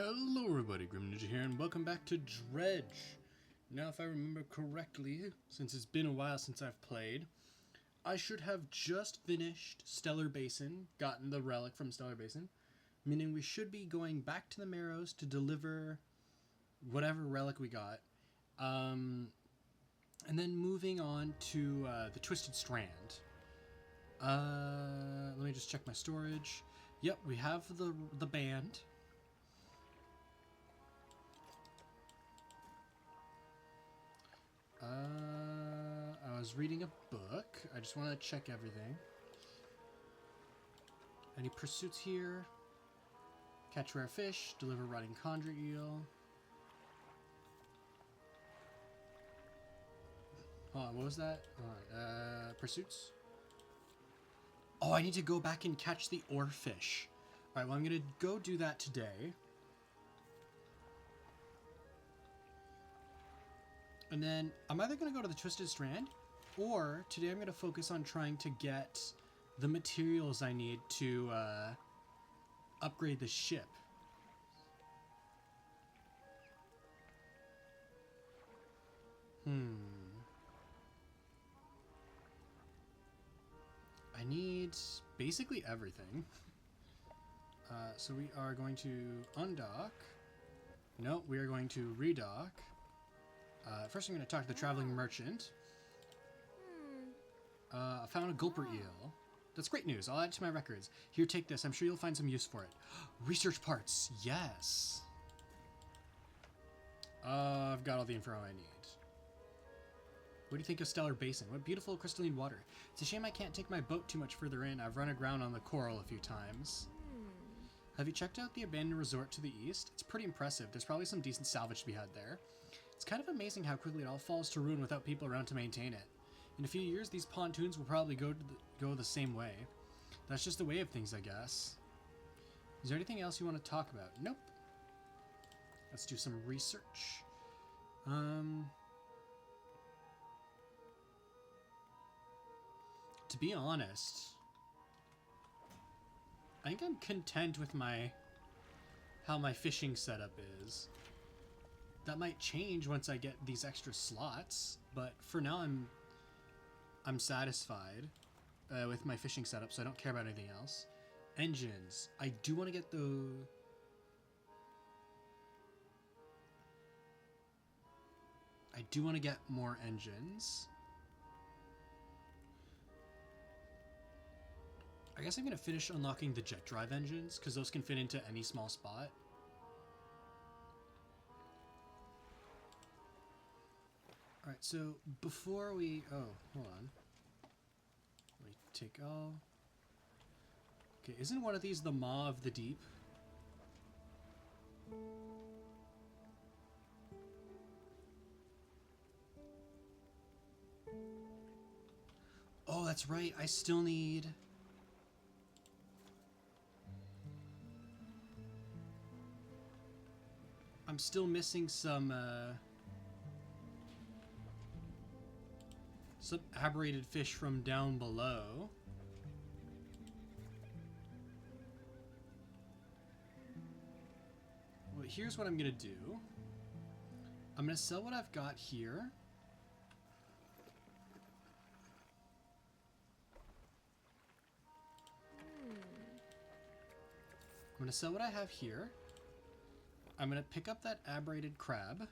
Hello everybody, Grim Ninja here, and welcome back to Dredge. Now, if I remember correctly, since it's been a while since I've played, I should have just finished Stellar Basin, gotten the relic from Stellar Basin, meaning we should be going back to the Marrows to deliver whatever relic we got, and then moving on to the Twisted Strand. Let me just check my storage. Yep, we have the band. I was reading a book. I just want to check everything. Any pursuits here? Catch rare fish, deliver rotting conjure eel. Hold on, what was that? Alright, pursuits? Oh, I need to go back and catch the oarfish. Alright, well, I'm going to go do that today. And then I'm either going to go to the Twisted Strand, or today I'm going to focus on trying to get the materials I need to upgrade the ship. I need basically everything. So we are going to undock. No, we are going to redock. First I'm going to talk to the traveling merchant. I found a gulper eel. That's great news. I'll add it to my records. Here, take this. I'm sure you'll find some use for it. Research parts. Yes. I've got all the info I need. What do you think of Stellar Basin? What beautiful crystalline water. It's a shame I can't take my boat too much further in. I've run aground on the coral a few times. Have you checked out the abandoned resort to the east? It's pretty impressive. There's probably some decent salvage to be had there. It's kind of amazing how quickly it all falls to ruin without people around to maintain it. In a few years, these pontoons will probably go the same way. That's just the way of things, I guess. Is there anything else you want to talk about? Nope. Let's do some research. To be honest, I think I'm content with how my fishing setup is. That might change once I get these extra slots, but for now I'm satisfied with my fishing setup, so I don't care about anything else. Engines. I do want to get more engines. I guess I'm going to finish unlocking the jet drive engines, because those can fit into any small spot. Alright, so before we... Oh, hold on. Let me take all... Okay, isn't one of these the Maw of the Deep? Oh, that's right. I still need... I'm still missing some aberrated fish from down below. Well, here's what I'm gonna do. I'm gonna sell what I've got here. I'm gonna sell what I have here. I'm going to pick up that aberrated crab.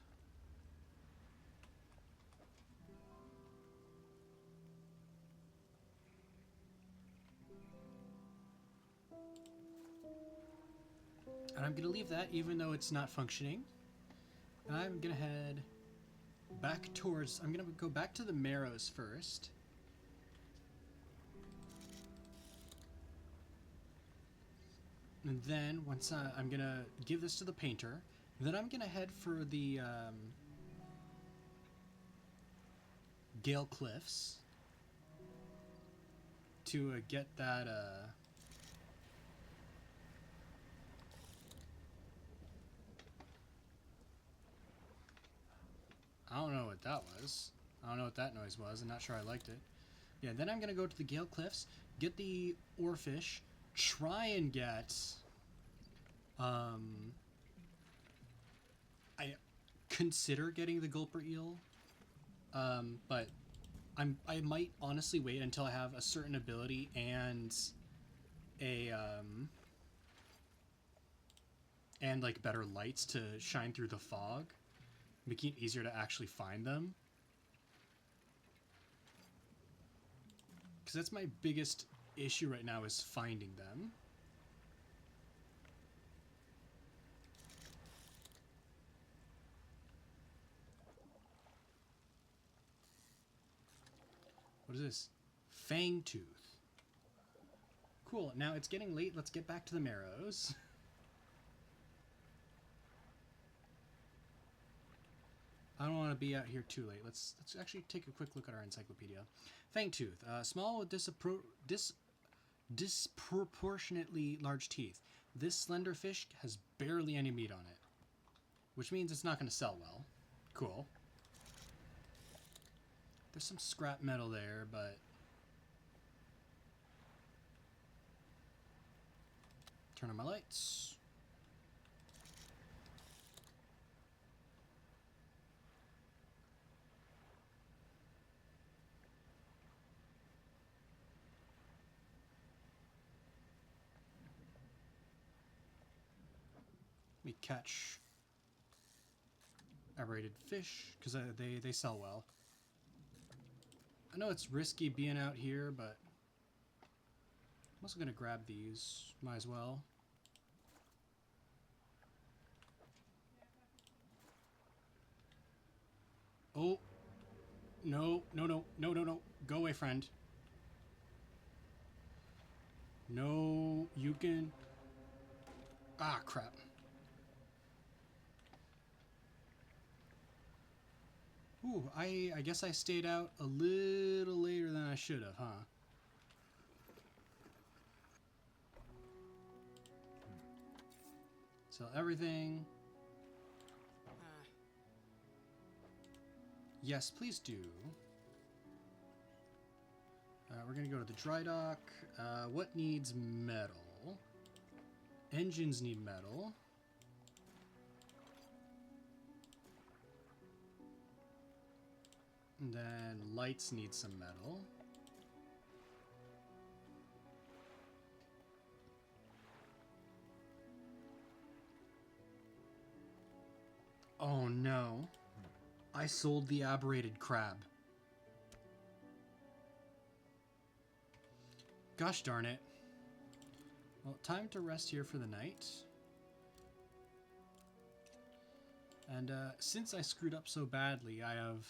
And I'm going to leave that even though it's not functioning. And I'm going to head back towards... I'm going to go back to the Marrows first. And then, once I'm going to give this to the painter, then I'm going to head for the Gale Cliffs to get that... I don't know what that was. I don't know what that noise was. I'm not sure I liked it. Yeah, then I'm going to go to the Gale Cliffs, get the oarfish, try and get consider getting the gulper eel, but I might honestly wait until I have a certain ability and and like better lights to shine through the fog, making it easier to actually find them. Because that's my biggest issue right now, is finding them. What is this? Fang tooth. Cool, now it's getting late. Let's get back to the marrows. I don't want to be out here too late. Let's actually take a quick look at our encyclopedia. Fangtooth, small with disproportionately large teeth. This slender fish has barely any meat on it, which means it's not going to sell well. Cool. There's some scrap metal there, but turn on my lights. We catch aberrated fish because they sell well. I know it's risky being out here, but I'm also gonna grab these. Might as well. Oh, no, no, no, no, no, no. Go away, friend. No, you can... Ah, crap. Ooh, I guess I stayed out a little later than I should have, huh? Sell everything. Yes, please do. We're gonna go to the dry dock. What needs metal? Engines need metal. And then lights need some metal. Oh no. I sold the aberrated crab. Gosh darn it. Well, time to rest here for the night. And since I screwed up so badly, I have...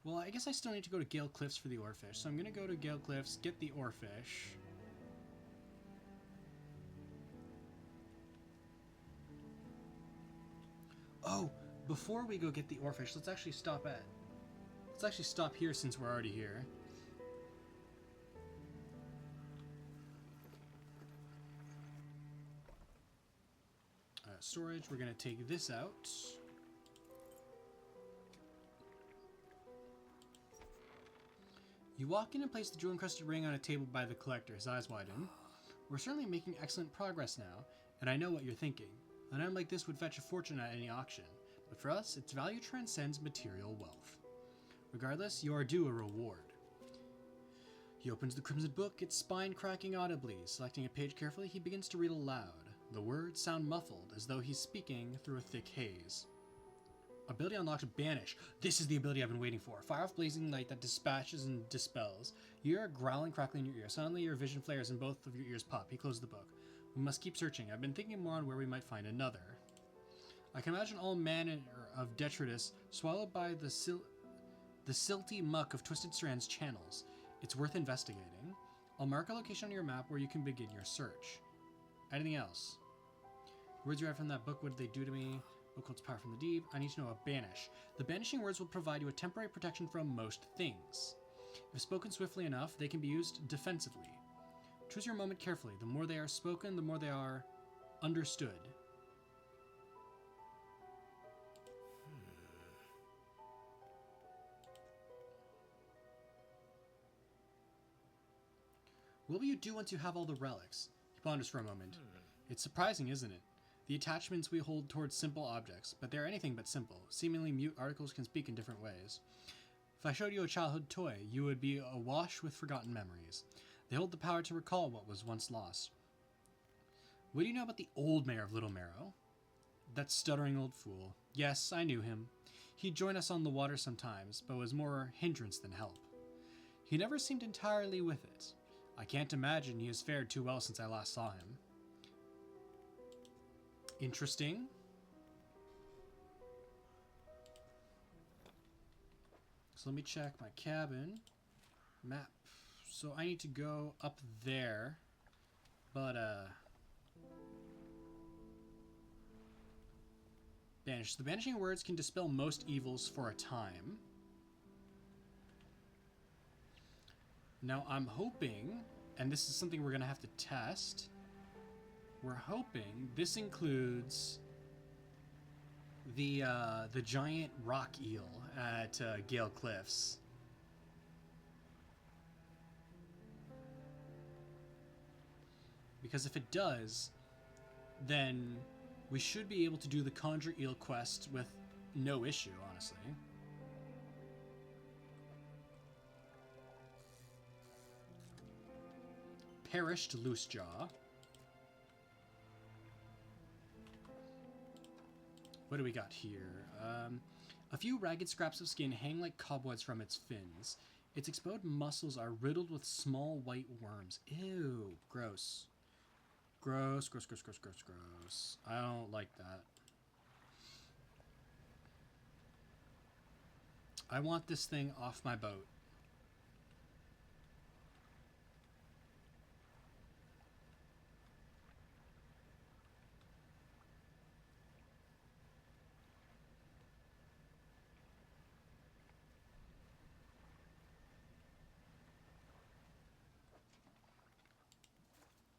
Well, I guess I still need to go to Gale Cliffs for the oarfish. So I'm going to go to Gale Cliffs, get the oarfish. Oh, before we go get the oarfish, let's actually stop here since we're already here. Storage, we're going to take this out. You walk in and place the jewel-encrusted ring on a table by the collector, his eyes widen. We're certainly making excellent progress now, and I know what you're thinking. An item like this would fetch a fortune at any auction, but for us, its value transcends material wealth. Regardless, you are due a reward. He opens the crimson book, its spine cracking audibly. Selecting a page carefully, he begins to read aloud. The words sound muffled, as though he's speaking through a thick haze. Ability unlocked, Banish. This is the ability I've been waiting for. Fire off blazing light that dispatches and dispels. You hear a growling, crackling in your ear. Suddenly your vision flares and both of your ears pop. He closes the book. We must keep searching. I've been thinking more on where we might find another. I can imagine all manner of detritus swallowed by the silty muck of Twisted Strand's channels. It's worth investigating. I'll mark a location on your map where you can begin your search. Anything else? Words you read from that book, what did they do to me? Book holds power from the deep. I need to know a banish. The banishing words will provide you a temporary protection from most things. If spoken swiftly enough, they can be used defensively. Choose your moment carefully. The more they are spoken, the more they are understood. What will you do once you have all the relics? He ponders for a moment. It's surprising, isn't it? The attachments we hold towards simple objects, but they are anything but simple. Seemingly mute articles can speak in different ways. If I showed you a childhood toy, you would be awash with forgotten memories. They hold the power to recall what was once lost. What do you know about the old mayor of Little Marrow? That stuttering old fool. Yes, I knew him. He'd join us on the water sometimes, but was more hindrance than help. He never seemed entirely with it. I can't imagine he has fared too well since I last saw him. Interesting. So let me check my cabin map. So I need to go up there, but banish. The banishing words can dispel most evils for a time. Now I'm hoping, and this is something we're gonna have to test. We're hoping this includes the giant rock eel at Gale Cliffs. Because if it does, then we should be able to do the Conjure Eel quest with no issue, honestly. Perished Loosejaw. What do we got here? A few ragged scraps of skin hang like cobwebs from its fins. Its exposed muscles are riddled with small white worms. Ew. Gross. Gross, gross, gross, gross, gross, gross. I don't like that. I want this thing off my boat.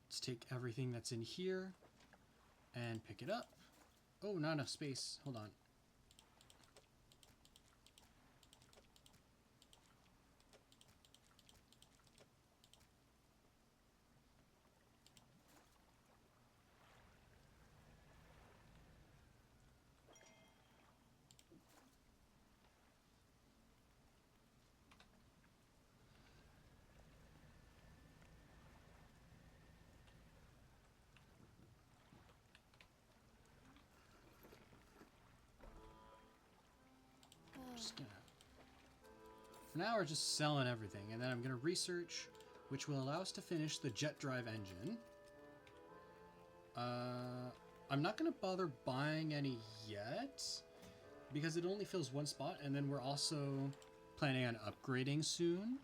Let's take everything that's in here and pick it up. Oh, not enough space. Hold on. For now, we're just selling everything, and then I'm going to research, which will allow us to finish the jet drive engine. I'm not going to bother buying any yet, because it only fills one spot, and then we're also planning on upgrading soon.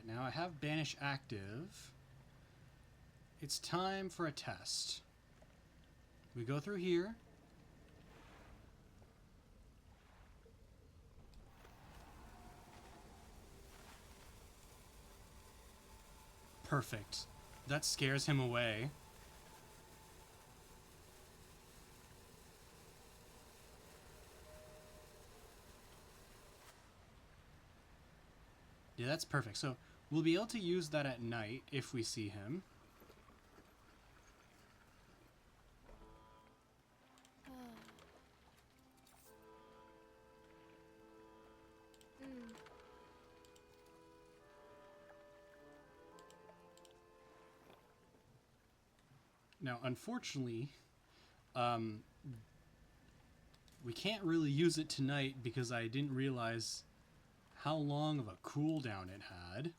Now I have Banish active. It's time for a test. We go through here. Perfect. That scares him away. Yeah, that's perfect. So we'll be able to use that at night if we see him. Now, unfortunately, we can't really use it tonight because I didn't realize how long of a cooldown it had.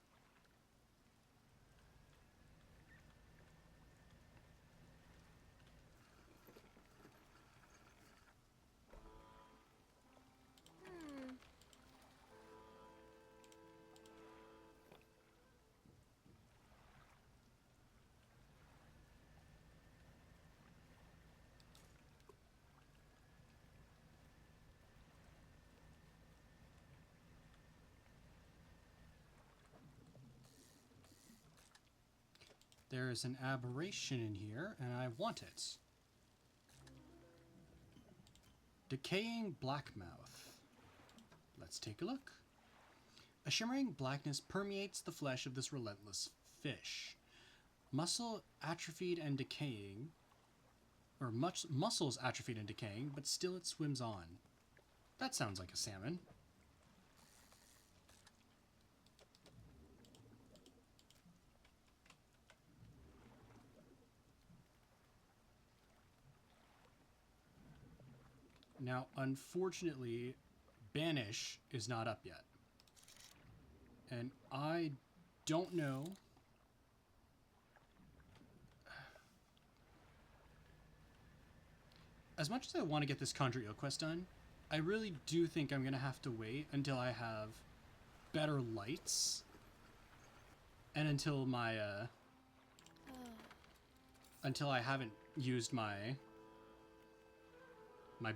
There is an aberration in here, and I want it. Decaying blackmouth. Let's take a look. A shimmering blackness permeates the flesh of this relentless fish. Muscle atrophied and decaying, or muscles atrophied and decaying, but still it swims on. That sounds like a salmon. Now, unfortunately, Banish is not up yet. And I don't know. As much as I want to get this Conjure Eel quest done, I really do think I'm going to have to wait until I have better lights. And until my, until I haven't used my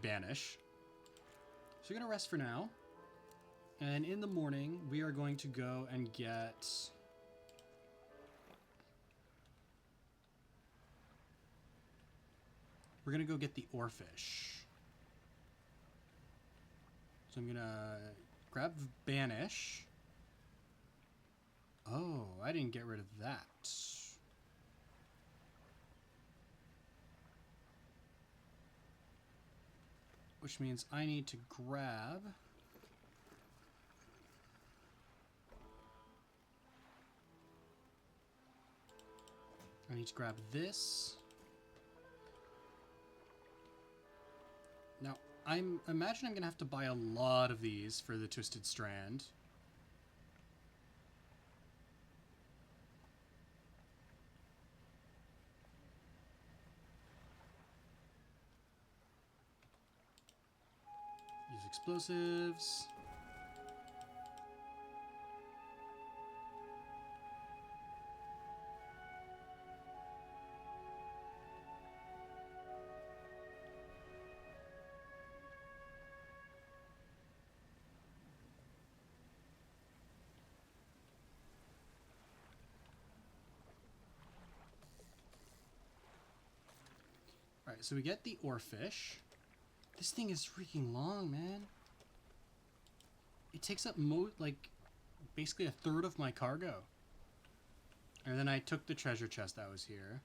Banish. So we're going to rest for now. And in the morning, we are going to go and get... We're going to go get the oarfish. So I'm going to grab Banish. Oh, I didn't get rid of that. Which means I need to grab... I need to grab this. Now, I imagine I'm going to have to buy a lot of these for the Twisted Strand. Use explosives. Alright, so we get the oarfish. This thing is freaking long, man. It takes up basically a third of my cargo. And then I took the treasure chest that was here.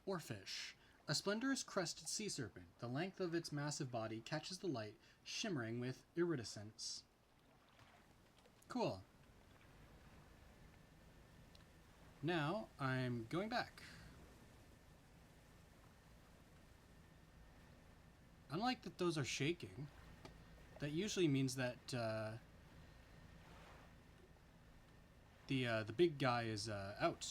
Oarfish. A splendorous crested sea serpent. The length of its massive body catches the light, shimmering with iridescence. Cool. Now, I'm going back. Unlike that those are shaking, that usually means that the big guy is out.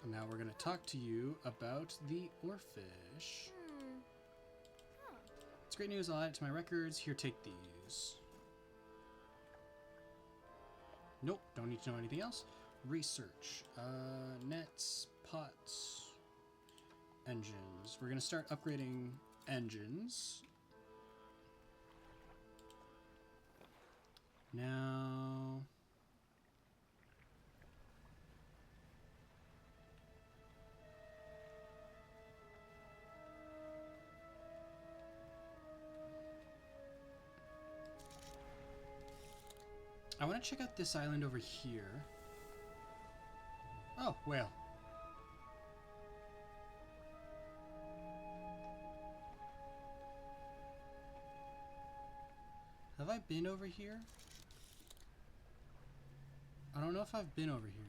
And now we're going to talk to you about the oarfish. It's great news. I'll add it to my records. Here, take these. Nope, don't need to know anything else. Research. Nets, pots, engines. We're going to start upgrading engines. Now... I want to check out this island over here. Oh, whale. Have I been over here? I don't know if I've been over here.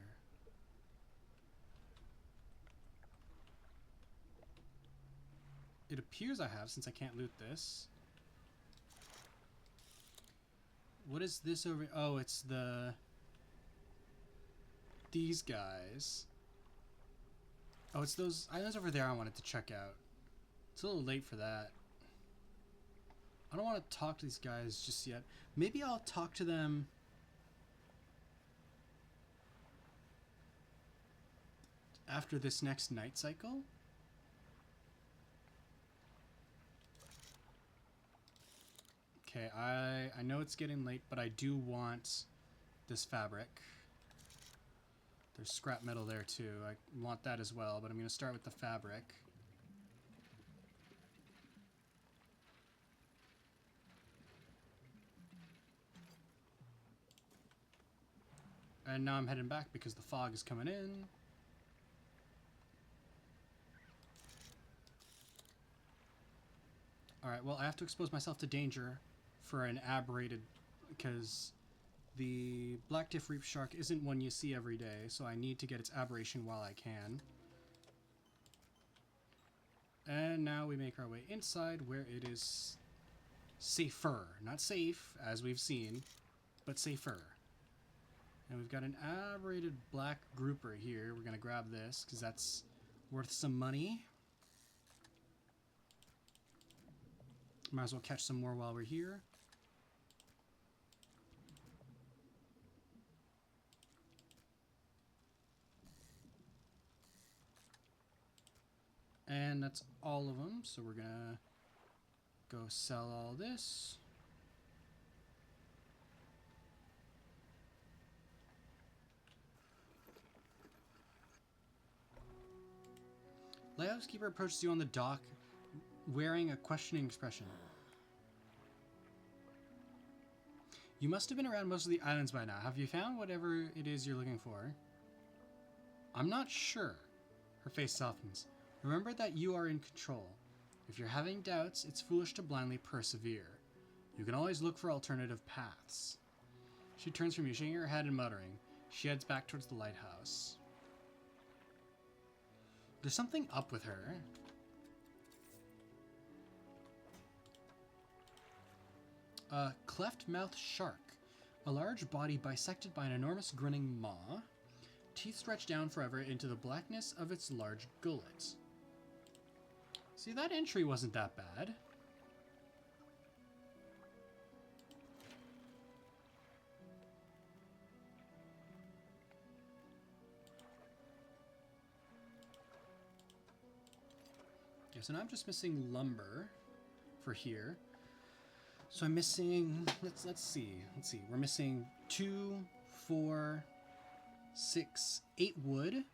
It appears I have, since I can't loot this. What is this over? Oh, it's these guys. Oh, it's those islands over there I wanted to check out. It's a little late for that. I don't want to talk to these guys just yet. Maybe I'll talk to them after this next night cycle. Okay, I know it's getting late, but I do want this fabric. There's scrap metal there too. I want that as well, but I'm going to start with the fabric. And now I'm heading back because the fog is coming in. Alright, well, I have to expose myself to danger for an aberrated, because the black diff reef shark isn't one you see every day, so I need to get its aberration while I can. And now we make our way inside where it is safer. Not safe, as we've seen, but safer. And we've got an aberrated black grouper here. We're going to grab this because that's worth some money. Might as well catch some more while we're here. And that's all of them, so we're gonna go sell all this. Lighthouse keeper approaches you on the dock, wearing a questioning expression. You must have been around most of the islands by now. Have you found whatever it is you're looking for? I'm not sure. Her face softens. Remember that you are in control. If you're having doubts, it's foolish to blindly persevere. You can always look for alternative paths. She turns from you, shaking her head and muttering. She heads back towards the lighthouse. There's something up with her. A cleft-mouthed shark. A large body bisected by an enormous grinning maw. Teeth stretched down forever into the blackness of its large gullet. See, that entry wasn't that bad. Okay, so now I'm just missing lumber for here. So I'm missing, let's see. We're missing 2, 4, 6, 8 wood.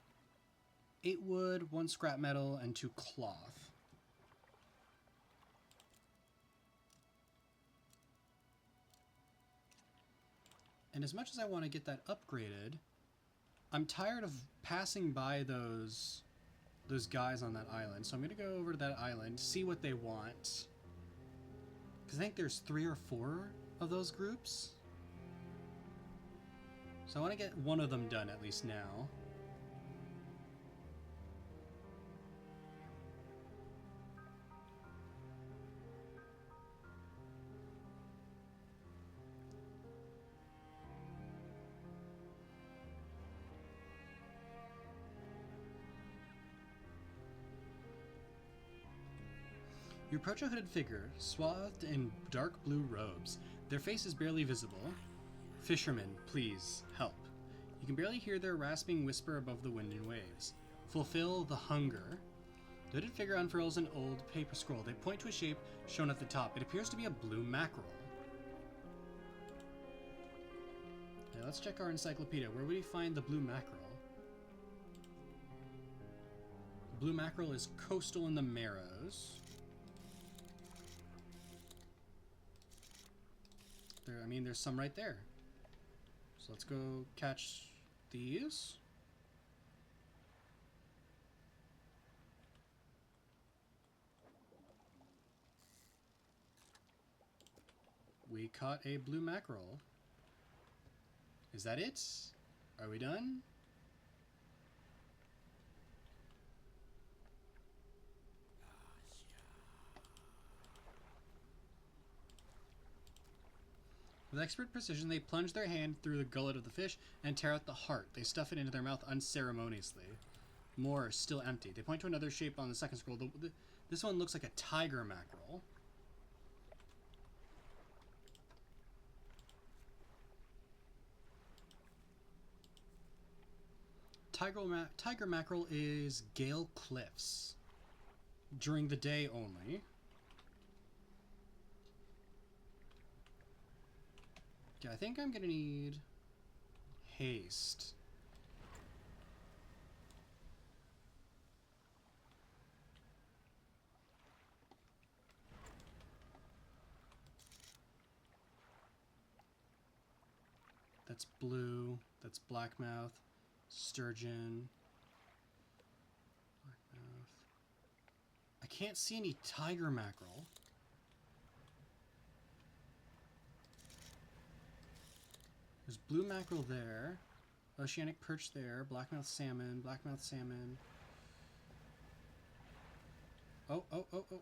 8 wood, 1 scrap metal, and 2 cloth. And as much as I want to get that upgraded, I'm tired of passing by those guys on that island. So I'm going to go over to that island, see what they want. Because I think there's 3 or 4 of those groups. So I want to get one of them done at least now. You approach a hooded figure, swathed in dark blue robes. Their face is barely visible. Fishermen, please, help. You can barely hear their rasping whisper above the wind and waves. Fulfill the hunger. The hooded figure unfurls an old paper scroll. They point to a shape shown at the top. It appears to be a blue mackerel. Okay, let's check our encyclopedia. Where would we find the blue mackerel? Blue mackerel is coastal in the Marrows. There's some right there. So let's go catch these. We caught a blue mackerel. Is that it? Are we done? With expert precision, they plunge their hand through the gullet of the fish and tear out the heart. They stuff it into their mouth unceremoniously. More, still empty. They point to another shape on the second scroll. This one looks like a tiger mackerel. Tiger mackerel is Gale Cliffs. During the day only. Yeah, I think I'm gonna need haste. That's blue. That's blackmouth. Sturgeon. Blackmouth. I can't see any tiger mackerel. There's blue mackerel there. Oceanic perch there. Blackmouth salmon. Blackmouth salmon. Oh, oh, oh, oh.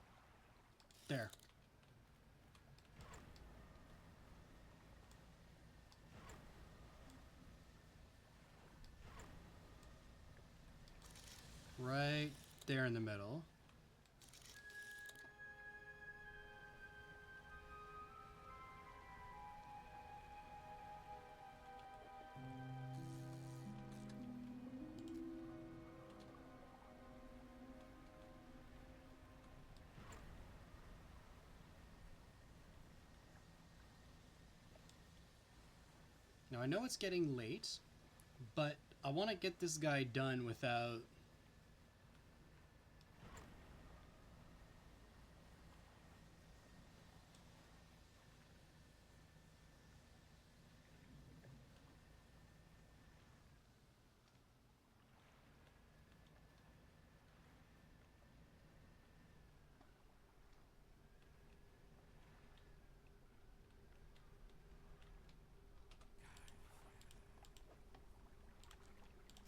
There. Right there in the middle. Now I know it's getting late, but I want to get this guy done without...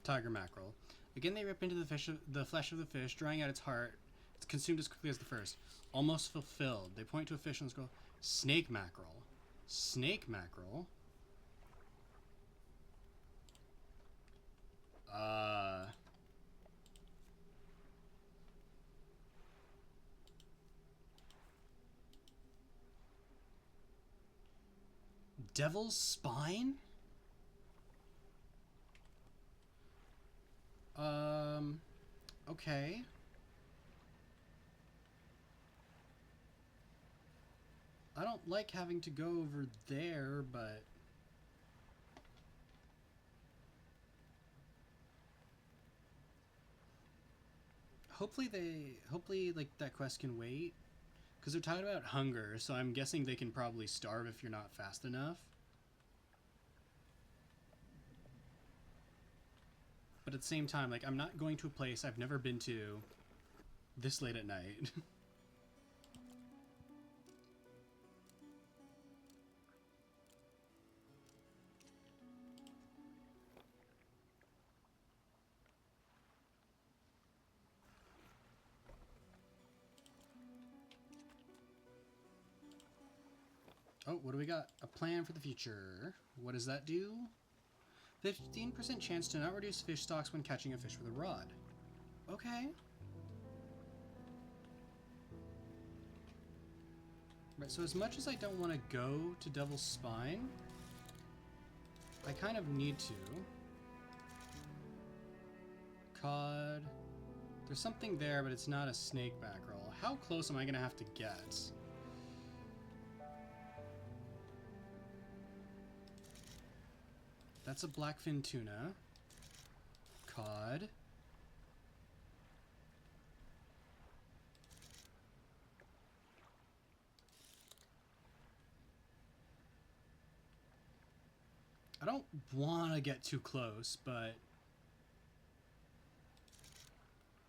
Tiger mackerel. Again, they rip into the flesh of the fish, drying out its heart. It's consumed as quickly as the first. Almost fulfilled. They point to a fish on the scroll. Snake mackerel. Snake mackerel? Devil's spine? Okay. I don't like having to go over there, but... Hopefully, like, that quest can wait. Because they're talking about hunger, so I'm guessing they can probably starve if you're not fast enough. But at the same time, like, I'm not going to a place I've never been to this late at night. Oh, what do we got? A plan for the future. What does that do? 15% chance to not reduce fish stocks when catching a fish with a rod. Okay. Right, so as much as I don't want to go to Devil's Spine, I kind of need to. Cod. There's something there, but it's not a snake mackerel. How close am I going to have to get? That's a blackfin tuna. Cod. I don't want to get too close, but... I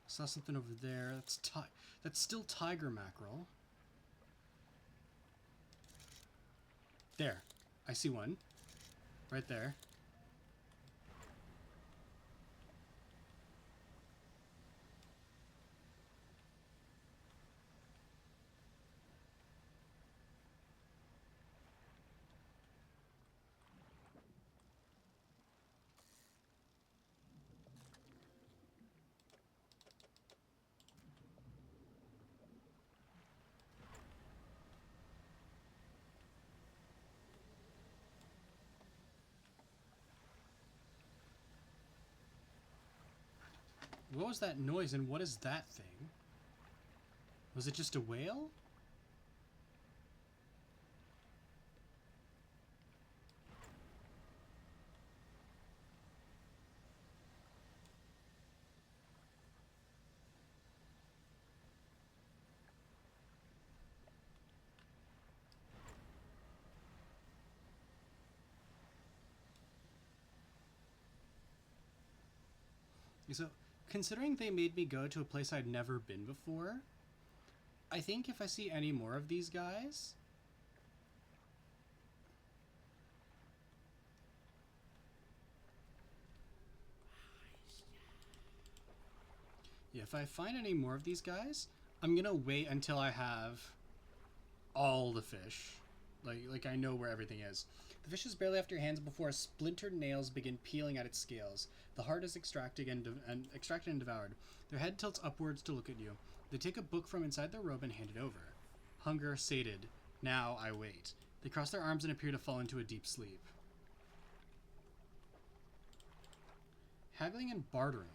saw something over there. That's still tiger mackerel. There. I see one. Right there. What was that noise and what is that thing? Was it just a whale? So, considering they made me go to a place I'd never been before, I think if I see any more of these guys... Yeah, if I find any more of these guys, I'm gonna wait until I have all the fish. Like I know where everything is. The fish is barely off your hands before splintered nails begin peeling at its scales. The heart is extracted and devoured. Their head tilts upwards to look at you. They take a book from inside their robe and hand it over. Hunger sated. Now I wait. They cross their arms and appear to fall into a deep sleep. Haggling and bartering.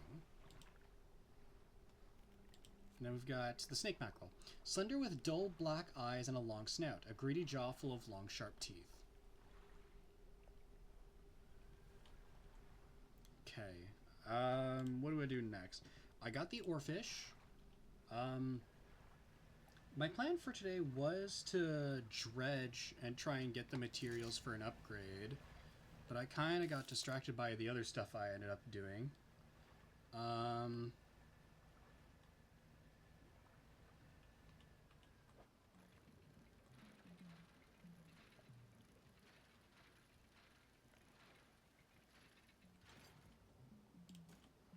And then we've got the snake mackerel. Slender with dull black eyes and a long snout. A greedy jaw full of long, sharp teeth. Okay. What do I do next? I got the oarfish. My plan for today was to dredge and try and get the materials for an upgrade. But I kind of got distracted by the other stuff I ended up doing.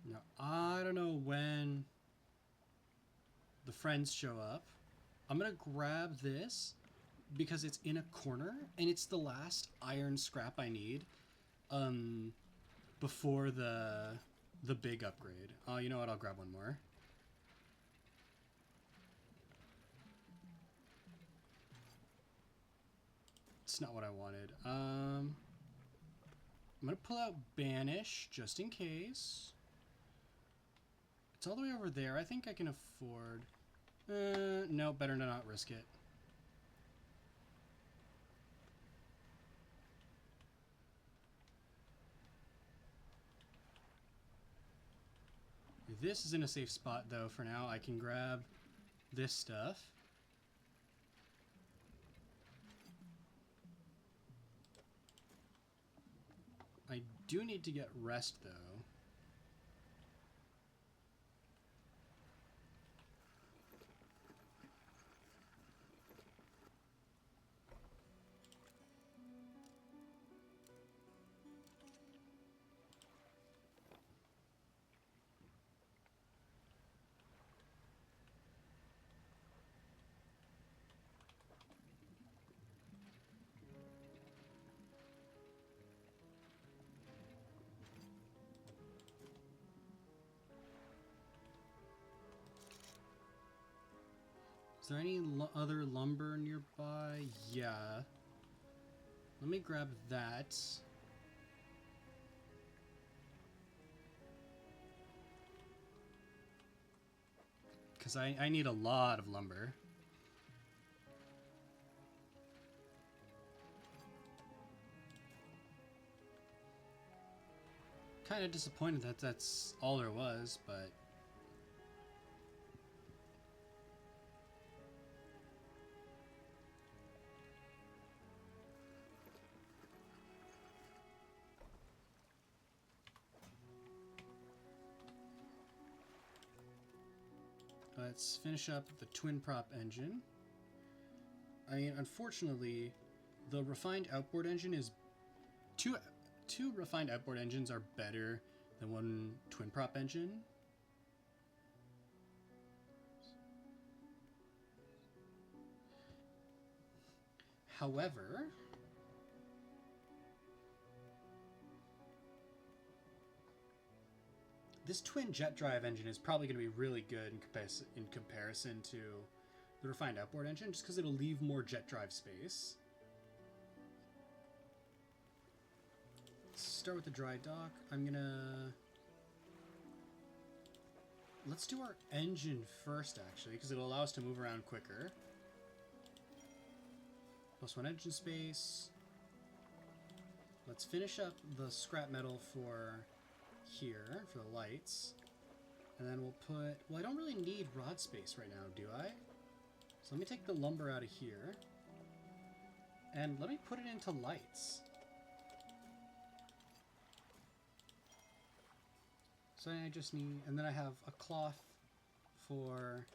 Now, I don't know when the friends show up. I'm going to grab this because it's in a corner and it's the last iron scrap I need before the big upgrade. Oh, you know what? I'll grab one more. It's not what I wanted. I'm going to pull out Banish just in case. It's all the way over there. I think I can afford... no, better to not risk it. This is in a safe spot, though, for now. I can grab this stuff. I do need to get rest, though. Is there any other lumber nearby? Yeah. Let me grab that. Because I need a lot of lumber. Kind of disappointed that that's all there was, but... Let's finish up the twin prop engine. I mean, unfortunately, the refined outboard engine is... Two refined outboard engines are better than one twin prop engine. However... this twin jet drive engine is probably going to be really good in comparison to the refined outboard engine, just because it'll leave more jet drive space. Let's start with the dry dock. I'm going to let's do our engine first, actually, because it'll allow us to move around quicker. +1 engine space. Let's finish up the scrap metal for here, for the lights. And then we'll put... Well, I don't really need rod space right now, do I? So let me take the lumber out of here. And let me put it into lights. So I just need... And then I have a cloth for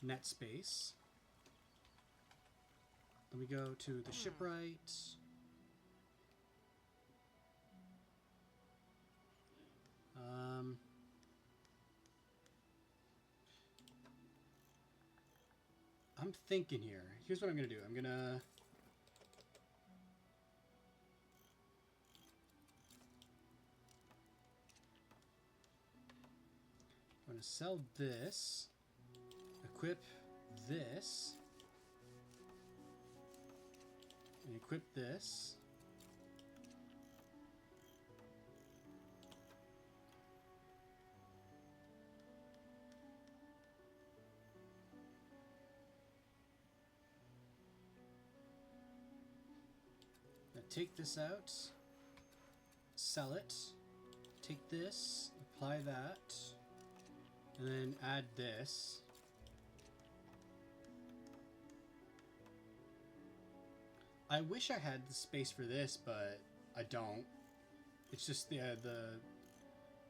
net space. Let me go to the shipwright. I'm thinking here. Here's what I'm going to do. I'm going to... sell this. Equip this. And equip this. Now take this out, sell it, take this, apply that, and then add this. I wish I had the space for this, but I don't. It's just the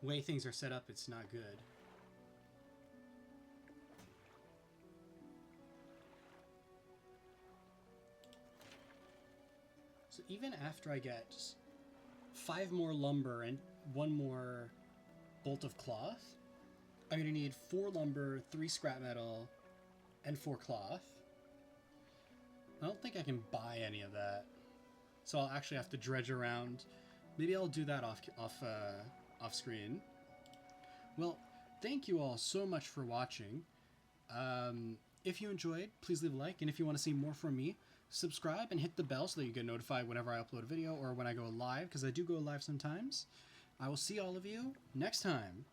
way things are set up, it's not good. So even after I get 5 more lumber and 1 more bolt of cloth, I'm going to need 4 lumber, 3 scrap metal, and 4 cloth. I don't think I can buy any of that. So I'll actually have to dredge around. Maybe I'll do that off screen. Well, thank you all so much for watching. If you enjoyed, please leave a like. And if you want to see more from me, subscribe and hit the bell so that you get notified whenever I upload a video or when I go live, because I do go live sometimes. I will see all of you next time.